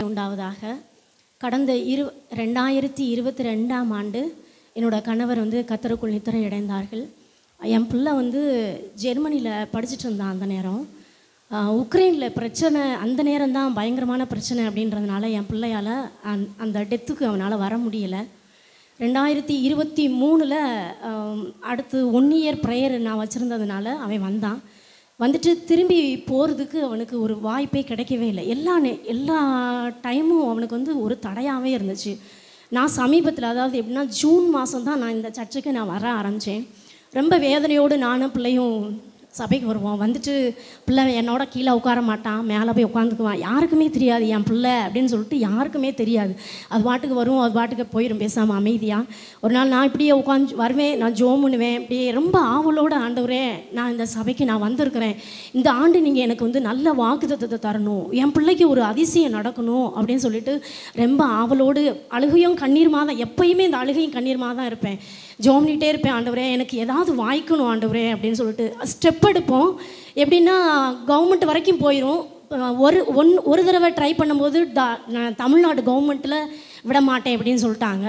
உண்டாவதாக. கடந்த 2022ஆம் ஆண்டு என்னோட கணவர் கர்த்தருக்குள் நித்திரை அடைந்தார்கள். என் பிள்ளை ஜெர்மனியில் படிச்சுட்டு இருந்தான். அந்த நேரம் உக்ரைனில் பிரச்சனை, அந்த நேரம் தான் பயங்கரமான பிரச்சனை அப்படின்றதுனால என் பிள்ளையால் அந்த டெத்துக்கு அவனால் வர முடியலை. 2023 அடுத்து 1 இயர் ப்ரேயர் நான் வச்சுருந்ததுனால அவன் வந்தான். வந்துட்டு திரும்பி போகிறதுக்கு அவனுக்கு ஒரு வாய்ப்பே கிடைக்கவே இல்லை. எல்லா டைமும் அவனுக்கு ஒரு தடையாகவே இருந்துச்சு. நான் சமீபத்தில், அதாவது எப்படின்னா ஜூன் மாதம் தான் நான் இந்த சர்ச்சுக்கு நான் வர ஆரம்பித்தேன். ரொம்ப வேதனையோடு நானும் பிள்ளையும் சபைக்கு வருவோம். வந்துட்டு பிள்ளை என்னோட கீழே உட்கார மாட்டான், மேலே போய் உட்காந்துக்குவான். யாருக்குமே தெரியாது என் பிள்ளை அப்படின்னு சொல்லிட்டு, யாருக்குமே தெரியாது. அது பாட்டுக்கு வரும், அது பாட்டுக்கு போயிடும் பேசாமல் அமைதியாக. ஒரு நாள் நான் இப்படியே உட்காந்து வருவேன், நான் ஜோம் பண்ணுவேன். இப்படியே ரொம்ப ஆவலோடு, ஆண்டவரே நான் இந்த சபைக்கு நான் வந்திருக்கிறேன், இந்த ஆண்டு நீங்கள் எனக்கு நல்ல வாக்குத்தத்தத்தை தரணும், என் பிள்ளைக்கு ஒரு அதிசயம் நடக்கணும் அப்படின்னு சொல்லிட்டு ரொம்ப ஆவலோடு அழுகையும் கண்ணீருமா தான், எப்பயுமே இந்த அழுகையும் கண்ணீருமா தான் இருப்பேன். ஜோம் பண்ணிகிட்டே இருப்பேன், ஆண்டவரே எனக்கு ஏதாவது வாய்க்கணும் ஆண்டவரே அப்படின்னு சொல்லிட்டு ஸ்டெப் எடுப்போம். எப்படின்னா கவர்மெண்ட் வரைக்கும் போயிடும். ஒரு தடவை ட்ரை பண்ணும்போது தமிழ்நாடு கவர்மெண்ட்டில் விட மாட்டேன் அப்படின்னு சொல்லிட்டாங்க.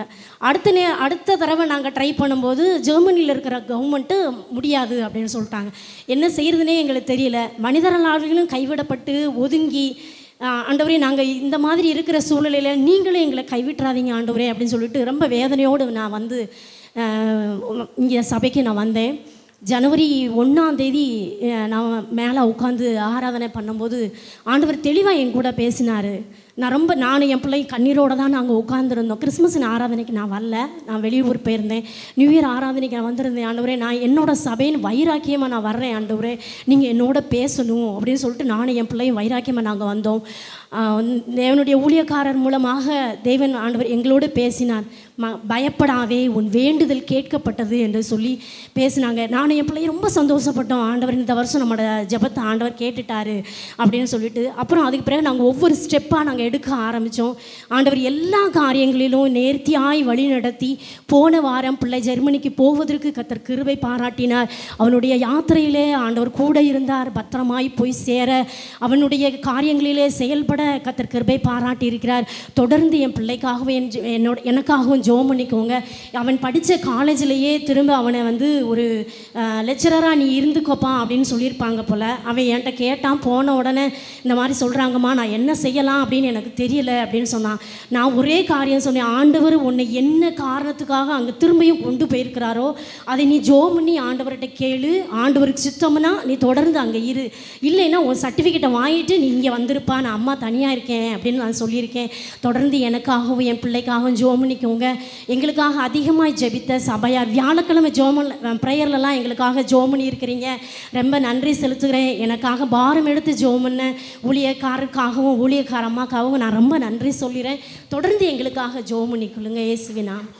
அடுத்த தடவை நாங்கள் ட்ரை பண்ணும்போது ஜெர்மனியில் இருக்கிற கவர்மெண்ட்டு முடியாது அப்படின்னு சொல்லிட்டாங்க. என்ன செய்கிறதுனே எங்களுக்கு தெரியல. மனிதர்களாலும் கைவிடப்பட்டு ஒதுங்கி, ஆண்டவரே நாங்கள் இந்த மாதிரி இருக்கிற சூழ்நிலையில் நீங்களும் எங்களை கைவிட்டுறாதீங்க ஆண்டவரே அப்படின்னு சொல்லிட்டு ரொம்ப வேதனையோடு நான் இங்கே சபைக்கு நான் வந்தேன். ஜனவரி 1ஆம் தேதி நான் மேலே உட்காந்து ஆராதனை பண்ணும்போது ஆண்டவர் தெளிவாக என் கூட பேசினார். நானும் என் பிள்ளையும் கண்ணீரோடு தான் நாங்கள் உட்காந்துருந்தோம். கிறிஸ்மஸ் ஆராதனைக்கு நான் வரல, நான் வெளியூர் போயிருந்தேன். நியூ இயர் ஆராதனைக்கு நான் வந்திருந்தேன். ஆண்டவரே நான் என்னோடய சபையின் வைராக்கியமாக நான் வர்றேன் ஆண்டவரே, நீங்கள் என்னோட பேசணும் அப்படின்னு சொல்லிட்டு நானும் என் பிள்ளையும் வைராக்கியமாக நாங்கள் வந்தோம். தேவனுடைய ஊழியக்காரர் மூலமாக தேவன் ஆண்டவர் எங்களோடு பேசினார். பயப்படாதே, உன் வேண்டுதல் கேட்கப்பட்டது என்று சொல்லி பேசினாங்க. நானும் என் பிள்ளையும் ரொம்ப சந்தோஷப்பட்டோம். ஆண்டவர் இந்த வருஷம் நம்மளோட ஜெபத்தை ஆண்டவர் கேட்டுட்டாரு அப்படின்னு சொல்லிட்டு. அப்புறம் அதுக்கு பிறகு நாங்கள் ஒவ்வொரு ஸ்டெப்பாக நாங்கள் எடுக்க ஆரம்பித்தோம். ஆண்டவர் எல்லா காரியங்களிலும் நேர்த்தியாய் வழி நடத்தி, போன வாரம் பிள்ளை ஜெர்மனிக்கு போவதற்கு கர்த்தர் கிருபை பாராட்டினார். அவனுடைய யாத்திரையிலே ஆண்டவர் கூட இருந்தார். பத்திரமாய் போய் சேர, அவனுடைய காரியங்களிலே செயல்பட கர்த்தர் கிருபை பாராட்டி இருக்கிறார். தொடர்ந்து என் பிள்ளைக்காகவும் எனக்காகவும் ஜெபம் பண்ணிக்கோங்க. அவன் படித்த காலேஜிலேயே திரும்ப அவனை ஒரு லெக்சரராக நீ இருந்துக்கோப்பா அப்படின்னு சொல்லியிருப்பாங்க போல். அவன் என்கிட்ட கேட்டான். போன உடனே இந்த மாதிரி சொல்கிறாங்கம்மா, நான் என்ன செய்யலாம் அப்படின்னு எனக்கு தெரியல அப்படின்னு சொன்னான். நான் ஒரே காரியம் சொன்னேன், ஆண்டவர் உன்னை என்ன காரணத்துக்காக அங்கே திரும்பியும் கொண்டு போயிருக்கிறாரோ அதை நீ ஜெபம் பண்ணி ஆண்டவர்கிட்ட கேளு. ஆண்டவருக்கு சித்தம்னா நீ தொடர்ந்து அங்கே இரு, இல்லைன்னா உன் சர்டிஃபிகேட்டை வாங்கிட்டு நீ இங்கே வந்திருப்பா, நான் அம்மா தனியாக இருக்கேன் அப்படின்னு நான் சொல்லியிருக்கேன். தொடர்ந்து எனக்காகவும் என் பிள்ளைக்காகவும் ஜெபம் பண்ணிக்கோங்க. எங்களுக்காக அதிகமாக ஜெபித்த சபையார், வியாழக்கிழமை ப்ரேயர்லலாம் எங்களுக்காக ஜெபம் பண்ணியிருக்கிறீங்க, ரொம்ப நன்றி செலுத்துகிறேன். எனக்காக பாரம் எடுத்து ஜெபம் பண்ண ஊழியக்காரருக்காகவும் ஊழியக்கார அம்மாக்காகவும் நான் ரொம்ப நன்றி சொல்லிடுறேன். தொடர்ந்து எங்களுக்காக ஜெபம் பண்ணிக்கொள்ளுங்க. இயேசுவின் நாமம்.